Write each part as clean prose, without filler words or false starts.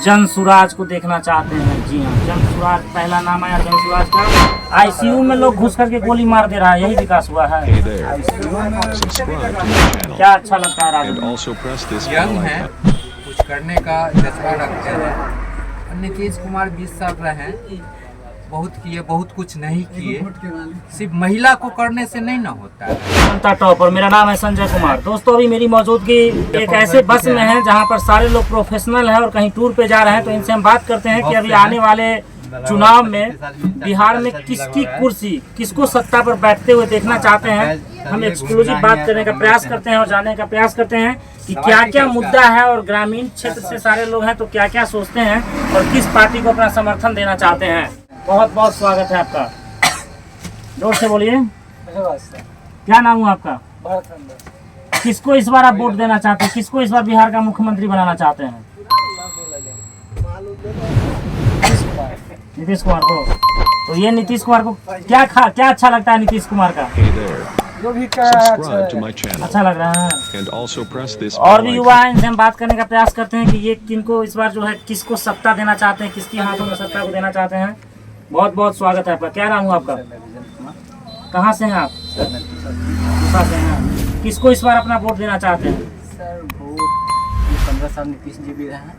जन सुराज को देखना चाहते हैं। जी हाँ, जन सुराज पहला नाम आया जन सुराज का। आईसीयू में लोग घुस करके गोली मार दे रहा है, यही विकास हुआ है। क्या अच्छा लगता है राजनीति? यंग है, कुछ करने का जज्बा रखते हैं। नीतीश कुमार 20 साल रहे हैं, बहुत किए, बहुत कुछ नहीं किए। सिर्फ महिला को करने से नहीं ना होता है। जनता टॉपर, मेरा नाम है संजय कुमार। दोस्तों अभी मेरी मौजूदगी एक ऐसे बस में है जहां पर सारे लोग प्रोफेशनल हैं और कहीं टूर पे जा रहे हैं। तो इनसे हम बात करते हैं कि अभी आने वाले चुनाव में बिहार में किसकी कुर्सी, किसको सत्ता पर बैठते हुए देखना चाहते हैं। हम एक्सक्लूसिव बात करने का प्रयास करते हैं और जानने का प्रयास करते हैं कि क्या क्या मुद्दा है और ग्रामीण क्षेत्र से सारे लोग हैं तो क्या क्या सोचते हैं और किस पार्टी को अपना समर्थन देना चाहते हैं। बहुत बहुत स्वागत है आपका। जोर से बोलिए। क्या नाम हुआ आपका? किसको इस बार आप वोट देना चाहते हैं? किसको इस बार बिहार का मुख्यमंत्री बनाना चाहते हैं? नीतीश कुमार को। तो ये नीतीश कुमार को क्या अच्छा लगता है नीतीश कुमार का? जो भी अच्छा लग रहा है। और भी युवा हैं, इनसे हम बात करने का प्रयास करते हैं कि ये किनको इस बार जो है किसको सत्ता देना चाहते हैं, किसके हाथों में सत्ता को देना चाहते हैं। बहुत बहुत स्वागत है आपका। क्या नाम हुआ आपका? कहाँ से हैं आप? दूसरा से हैं। किसको इस बार अपना वोट देना चाहते हैं? सर वोट 15 साल नीतीश जी भी रहे हैं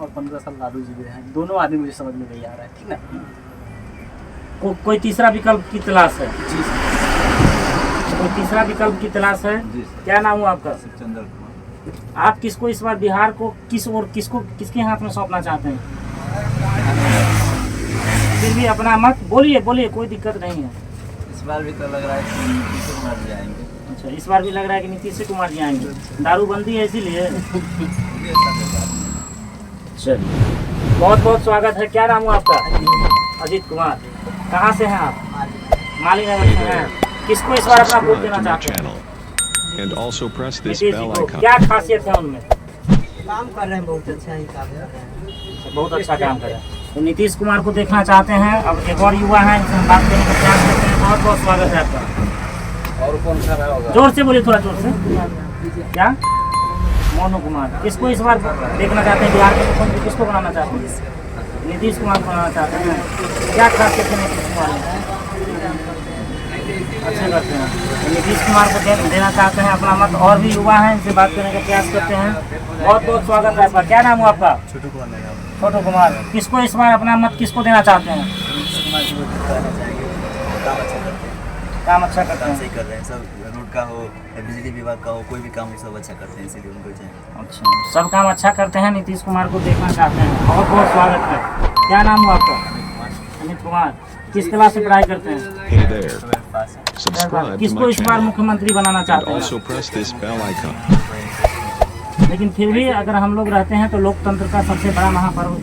और 15 साल लालू जी भी रहे हैं। दोनों आदमी मुझे समझ में नहीं आ रहा है, ठीक ना? कोई तीसरा विकल्प की तलाश है? जी सर। कोई तीसरा विकल्प की तलाश है? क्या नाम हुआ आपका? चंद्र कुमार। आप किसको इस बार बिहार को किस और किसके हाथ में सौंपना चाहते हैं? फिर भी अपना मत बोलिए, कोई दिक्कत नहीं है। इस बार भी तो लग रहा है कि नीतीश कुमार जी आएंगे। अच्छा, इस बार भी लग रहा है कि नीतीश कुमार जी आएंगे। दारूबंदी है इसीलिए। चलिए, बहुत बहुत स्वागत है। क्या नाम हुआ आपका? अजीत कुमार। कहाँ से हैं आप? माली नगर से हैं। किसको इस बार अपना वोट देना चाहते हैं? नीतीश जी को। क्या खासियत है उनमें? काम कर रहे हैं, बहुत अच्छा ही काम कर रहे हैं। बहुत अच्छा काम कर रहे हैं। तो नीतीश कुमार को देखना चाहते हैं। अब एक और युवा है, इनसे हम बात करने का प्रयास करते हैं। बहुत बहुत स्वागत है आपका। और कौन सा होगा? जोर से बोलिए, थोड़ा जोर से। क्या? मोनू कुमार। किसको इस बार देखना चाहते हैं बिहार के मुख्यमंत्री? किसको बनाना चाहते हैं? नीतीश कुमार को बनाना चाहते हैं। क्या खासियत है नीतीश कुमार में? अच्छे करते हैं। तो नीतीश कुमार को देना चाहते हैं अपना मत। और भी युवा हैं, इनसे बात करने का प्रयास करते हैं। बहुत बहुत स्वागत है आपका। क्या नाम हुआ आपका? छोटू कुमार। किसको इस बार अपना मत किसको देना चाहते हैं? काम अच्छा करते हैं। सही कर रहे हैं सब, रोड का हो या बिजली विभाग का हो, कोई भी काम सब अच्छा करते हैं, इसीलिए उनको चाहिए। अच्छा, सब काम अच्छा करते हैं, नीतीश कुमार को देखना चाहते हैं। बहुत बहुत स्वागत है। क्या नाम हुआ आपका? अमित कुमार। किस क्लास से पढ़ाई करते हैं? किसको इस बार मुख्यमंत्री बनाना चाहते हैं? लेकिन फिर भी अगर हम लोग रहते हैं तो लोकतंत्र का सबसे बड़ा महापर्व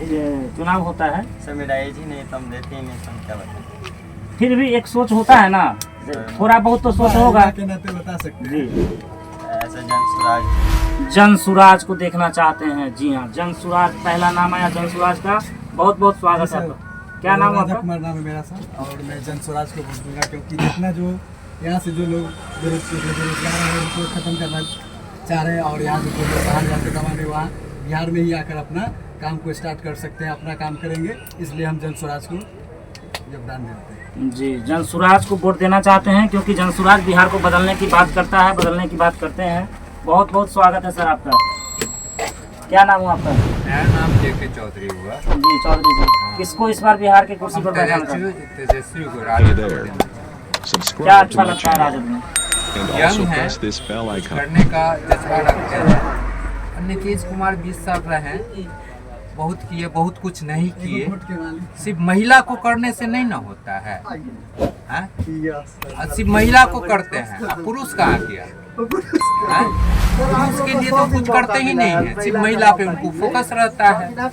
चुनाव होता है। सर मेरा एज ही नहीं, तुम देते ही नहीं, तुम क्या बताएं। फिर भी एक सोच होता है ना, थोड़ा बहुत तो सोच होगा। बता सकते जी, ऐसा जन सुराज। जन सुराज को देखना चाहते हैं। जी हाँ, जन सुराज पहला नाम आया जन सुराज का। बहुत बहुत स्वागत है आपका। क्या नाम है आपका? कुमार नाम है मेरा सर, और मैं जन स्वराज को वोट दूंगा क्योंकि जितना जो यहाँ से जो लोग बेरोजगार हैं उनको खत्म करना चाह रहे हैं और यहाँ जो लोग बाहर जाके कमाने वहाँ बिहार में ही आकर अपना काम को स्टार्ट कर सकते हैं, अपना काम करेंगे। इसलिए हम जन स्वराज को योगदान देते हैं। जी, जन सुराज को वोट देना चाहते हैं क्योंकि जन सुराज बिहार को बदलने की बात करता है, बदलने की बात करते हैं। बहुत बहुत स्वागत है सर आपका। क्या नाम हुआ आपका? मेरा नाम JK चौधरी हुआ। जी चौधरी जी। किसको इस बार बिहार के कुर्सी पर बैठाना चाहते हैं? तेजस्वी को राजद को देना। क्या अच्छा लगता है राजद में? यंग है, कुछ करने का जज्बा रखते हैं। नीतीश कुमार 20 साल रहे हैं, बहुत किए, बहुत कुछ नहीं किए। सिर्फ महिला को करने से नहीं ना होता है, हाँ? सिर्फ महिला को करते हैं, अब पुरुष कहाँ किया? हाँ? पुरुष के लिए तो कुछ करते ही नहीं है, सिर्फ महिला पे उनको फोकस रहता है।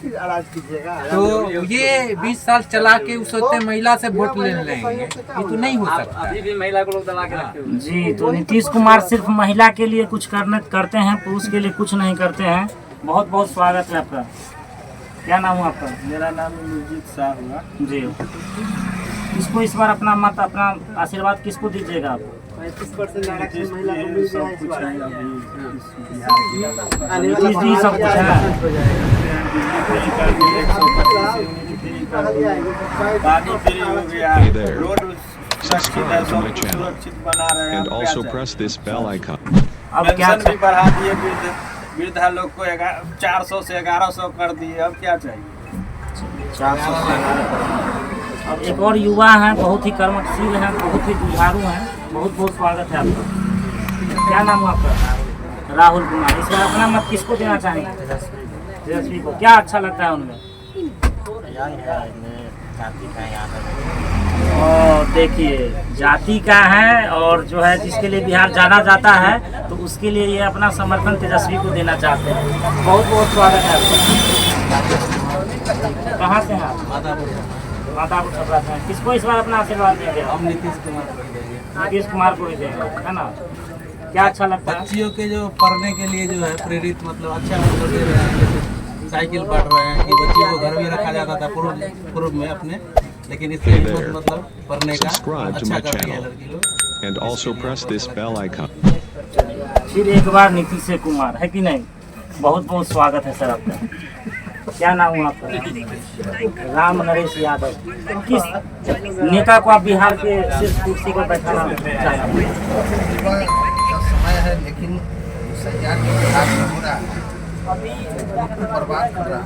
तो ये 20 साल चला के उस सोचते महिला से वोट ले लेंगे, ये तो नहीं हो सकता है। महिला को लोग दबा के रखते हैं। जी, तो नीतीश कुमार सिर्फ महिला के लिए कुछ करते हैं, पुरुष के लिए कुछ नहीं करते हैं। बहुत बहुत स्वागत है आपका। क्या नाम हुआ आपका? मेरा नाम मुजीद शाह हुआ। जी, किसको इस बार अपना मत, अपना आशीर्वाद किसको दीजिएगा आप? 35% आरक्षण महिला को मिल रहा है इस बार। नीतीश जी सब कुछ है। कर दी, 125 यूनिट फ्री कर दी, पानी फ्री हो गया, Hey there. Road Subscribe to my channel सुरक्षित बना रहे हैं। and अब क्या also चाहिए? press this bell icon. अब क्या पेंशन भी बढ़ा दिए, वृद्धा लोग को 400 से 1100 कर दिए। अब क्या चाहिए? 400 अब एक और युवा हैं, बहुत ही कर्मशील हैं, बहुत ही जुझारू हैं। बहुत बहुत स्वागत है आपका। क्या नाम है आपका? राहुल कुमार। इस बार अपना मत किसको देना चाहेंगे? तेजस्वी को। क्या अच्छा लगता है उनमें? और देखिए, जाति का है और जो है जिसके लिए बिहार जाना जाता है, तो उसके लिए ये अपना समर्थन तेजस्वी को देना चाहते हैं। बहुत बहुत स्वागत है आपका। कहाँ से हैं आप? मातापुर छपरा से हैं। किसको इस बार अपना आशीर्वाद देंगे? हम नीतीश कुमार को ही देंगे। नीतीश कुमार को ही देंगे, है ना? क्या अच्छा लगता है? बच्चियों के जो पढ़ने के लिए जो है प्रेरित, मतलब अच्छा मतलब दे रहे हैं। जैसे साइकिल बांट रहे हैं कि बच्चियों को घर में रखा जाता था पूर्व में अपने, लेकिन इससे मतलब पढ़ने का Subscribe to अच्छा my कर रही है channel. लड़की लोग। And also press this bell icon. फिर एक बार नीतीश कुमार, है कि नहीं? बहुत बहुत स्वागत है सर आपका। क्या नाम हुआ आपका? राम नरेश यादव। किस नेता को आप बिहार के शीर्ष कुर्सी को बैठाना चाहते हैं? समय है, लेकिन सरकार के खिलाफ नहीं हो रहा है, बर्बाद कर रहा है।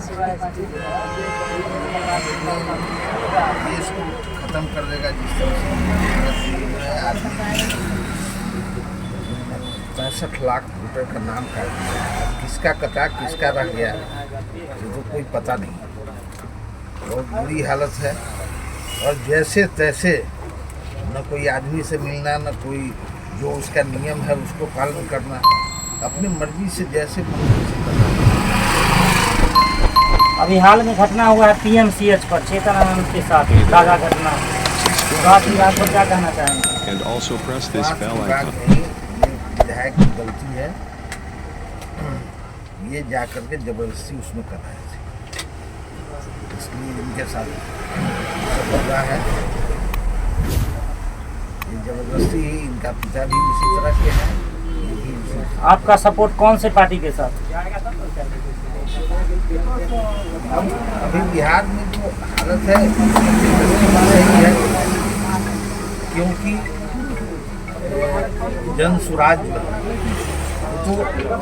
देश को खत्म कर देगा जिस तरह से आदमी 65 लाख रुपए का नाम काट दिया। किसका कटा किसका रह गया ये तो कोई पता नहीं। बहुत बुरी हालत है और जैसे तैसे न कोई आदमी से मिलना, न कोई जो उसका नियम है उसको पालन करना, अपनी मर्जी से जैसे मर्जी से करना। अभी हाल में घटना हुआ है PMCH पर चेतन आनंद के साथ, ताज़ा घटना। रात पर क्या कहना चाहेंगे? And also press this bell बात icon. नहीं, ये विधायक की गलती है, ये जा करके जबरदस्ती उसमें कर रहे थे, इसलिए इनके साथ सब हो रहा है। ये जबरदस्ती ही, इनका पिता भी इसी तरह के हैं, ये भी इसी। आपका सपोर्ट कौन से पार्टी के साथ? अभी बिहार में जो हालत है सही है, क्योंकि जन स्वराज तो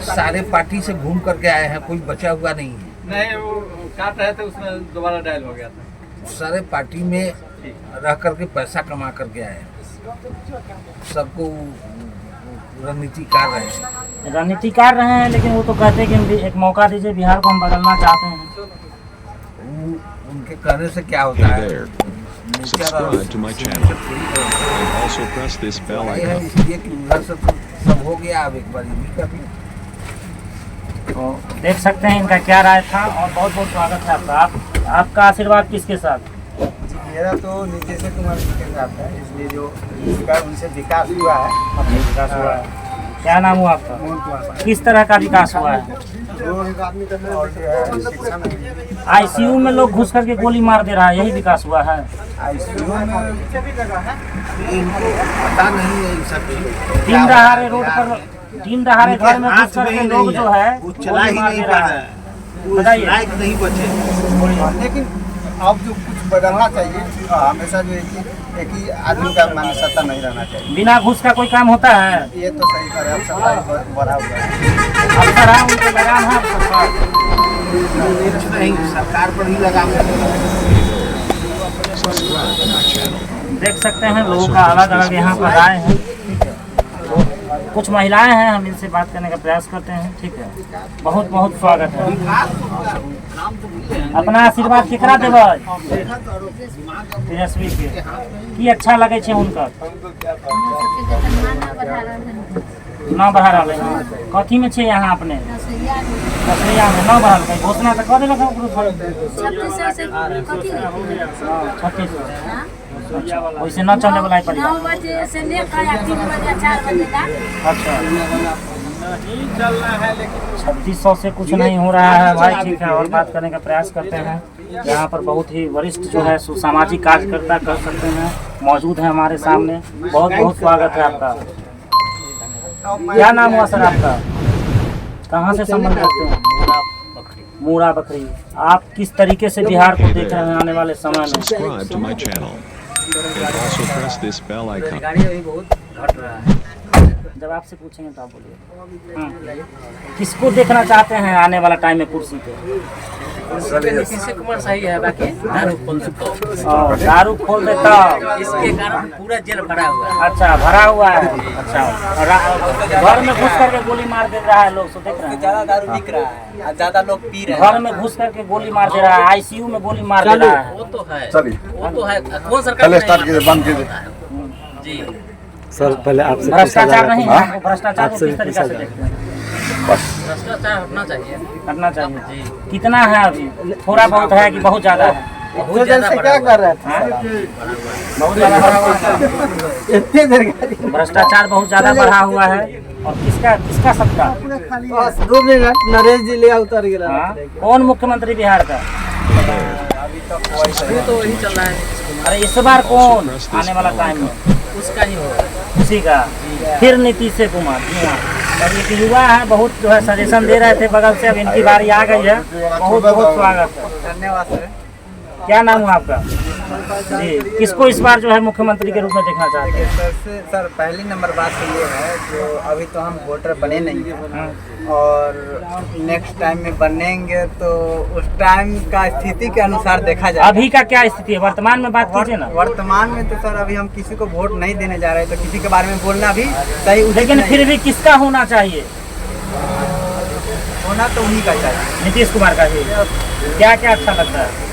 सारे पार्टी से घूम करके आए हैं, कोई बचा हुआ नहीं है। नहीं, वो काट रहे थे, उसमें दोबारा डायल हो गया था। सारे पार्टी में रह करके पैसा कमा करके आए हैं, सबको रणनीतिकार रहे हैं। रणनीतिकार रहे हैं, लेकिन वो तो कहते हैं कि एक मौका दीजिए, बिहार को हम बदलना चाहते हैं। उनके कहने से क्या होता Hey है? there. Subscribe to my channel and also press this bell ये है icon. इसलिए कि उधर से तो सब हो गया, अब एक बार ये भी कर लें। तो देख सकते हैं इनका क्या राय था। और बहुत बहुत स्वागत है आपका। आपका आशीर्वाद किसके साथ? मेरा तो नीतीश कुमार जी के साथ है, इसलिए जो उनसे विकास हुआ है। विकास हुआ है। क्या नाम हुआ आपका? किस तरह का विकास हुआ है? ICU में लोग घुस करके गोली मार दे रहा है, यही विकास हुआ है? इनको पता नहीं है इन सब चीज़। दिन दहाड़े रोड पर, दिन दहाड़े घर में घुस करके लोग जो है वो चला ही नहीं पा रहा है, वो बताइए। लायक नहीं बचे। लेकिन अब जो कुछ बदलना चाहिए, हमेशा जो एक ही आदमी का मान सत्ता नहीं रहना चाहिए। बिना घुस का कोई काम होता है? ये तो सही करे, अब सत्ता बढ़ा हुआ है। अफसर है, उनके लगाम है सरकार। कुछ नहीं, सरकार पर ही लगाम है। Subscribe to my channel. देख सकते हैं लोगों का अलग अलग यहाँ पर राय है। कुछ महिलाएं हैं, हम इनसे बात करने का प्रयास करते हैं। ठीक है, बहुत बहुत स्वागत है। अपना आशीर्वाद केकरा देबै? तेजस्वी के। की अच्छा लगे छे हुनकर? ना बढ़ा रहा है। कथी में छे यहाँ अपने? कसरिया में ना बढ़ा रहा है। घोषणा तो कर देलक है। 3600 वैसे न चलने वाला है परिवार। 9 बजे से लेकर 3 बजे 4 बजे तक। अच्छा, नहीं चलना है, लेकिन 3600 से कुछ नहीं हो रहा है भाई। ठीक है, और बात करने का प्रयास करते हैं। यहाँ पर बहुत ही वरिष्ठ जो है सामाजिक कार्यकर्ता कर सकते हैं मौजूद है हमारे सामने। बहुत बहुत स्वागत है आपका। क्या नाम हुआ सर आपका? कहाँ से संबंध रखते हैं? मूड़ा बकरी। आप किस तरीके से बिहार को देख रहे हैं आने वाले समय में? Subscribe to my channel and also press this bell icon. बेरोजगारी अभी बहुत घट रहा है। जब आपसे पूछेंगे तो आप बोलिए। किसको देखना चाहते हैं आने वाला टाइम में कुर्सी पे? नीतीश कुमार सही है, बाकी दारू खोल देता दारू खोल देता, इसके कारण पूरा जेल भरा हुआ है। अच्छा भरा हुआ है। अच्छा घर में घुस करके गोली मार दे रहा है लोग, तो देख रहे हैं ज्यादा दारू बिक रहा है, ज्यादा लोग पी रहे घर में घुस करके गोली मार दे रहा है, आईसीयू में गोली मार दे रहा है। वो तो है, चलिए वो तो है। कौन सरकार बंद कीजिए। जी सर पहले आपसे भ्रष्टाचार नहीं है, वो भ्रष्टाचार को किस तरीके से देखते हैं? भ्रष्टाचार हटना चाहिए। करना चाहिए। कितना है अभी? थोड़ा बहुत है कि बहुत ज्यादा है? बहुत ज्यादा क्या कर रहे बहुत ज्यादा बढ़ा हुआ है। भ्रष्टाचार बहुत ज्यादा बढ़ा हुआ है। और किसका सबका? 2 मिनट नरेश जी ले उतर गया। हाँ? कौन मुख्यमंत्री बिहार का? अभी तो वही चल रहा है। अरे इस बार कौन आने वाला टाइम में? उसका ही होगा। उसी का फिर नीतीश कुमार। जी हाँ। अब एक युवा है, बहुत जो है सजेशन दे रहे थे बगल से, अब इनकी बारी आ गई है। बहुत बहुत स्वागत है। धन्यवाद सर। क्या नाम है आपका? जी, किसको इस बार जो है मुख्यमंत्री के रूप में देखना चाहते हैं? सर पहली नंबर बात तो ये है जो अभी तो हम वोटर बने नहीं हैं, और नेक्स्ट टाइम में बनेंगे तो उस टाइम का स्थिति के अनुसार देखा जाए। अभी का क्या स्थिति है, वर्तमान में बात कीजिए ना। वर्तमान में तो सर अभी हम किसी को वोट नहीं देने जा रहे, तो किसी के बारे में बोलना भी सही उचित लेकिन नहीं फिर भी किसका होना चाहिए? होना तो उन्हीं का चाहिए। नीतीश कुमार का ही। क्या क्या अच्छा लगता है?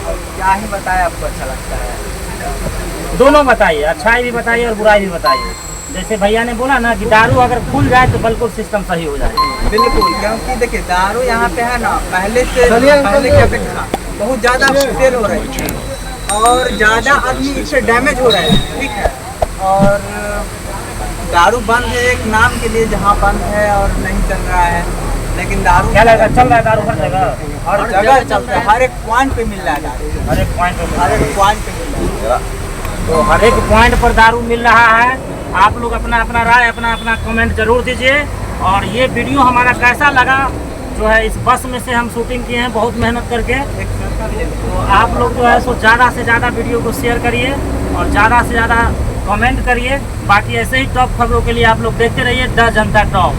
क्या ही बताए आपको अच्छा लगता है। दोनों बताइए, अच्छाई भी बताइए और बुराई भी बताइए। जैसे भैया ने बोला ना कि दारू अगर खुल जाए तो बिल्कुल सिस्टम सही हो जाए। बिल्कुल, क्योंकि देखिए दारू यहाँ पे है ना पहले की अपेक्षा बहुत ज़्यादा सेल हो रही है, और ज़्यादा आदमी इससे डैमेज हो रहे हैं। ठीक है, और दारू बंद है एक नाम के लिए, जहाँ बंद है और नहीं चल रहा है, लेकिन दारू क्या लगता है चल रहा है? दारू हर जगह हर जगह चलता है, हर एक पॉइंट पे मिल रहा है दारू, हर एक पॉइंट पे हर एक पॉइंट पे मिल रहा है। तो हर एक पॉइंट पर दारू मिल रहा है। आप लोग अपना अपना राय, अपना अपना कमेंट जरूर दीजिए। और ये वीडियो हमारा कैसा लगा, जो है इस बस में से हम शूटिंग किए हैं बहुत मेहनत करके। तो आप लोग जो है सो ज़्यादा से ज़्यादा वीडियो को शेयर करिए और ज़्यादा से ज़्यादा कमेंट करिए। बाकी ऐसे ही टॉप खबरों के लिए आप लोग देखते रहिए द जनता टॉप।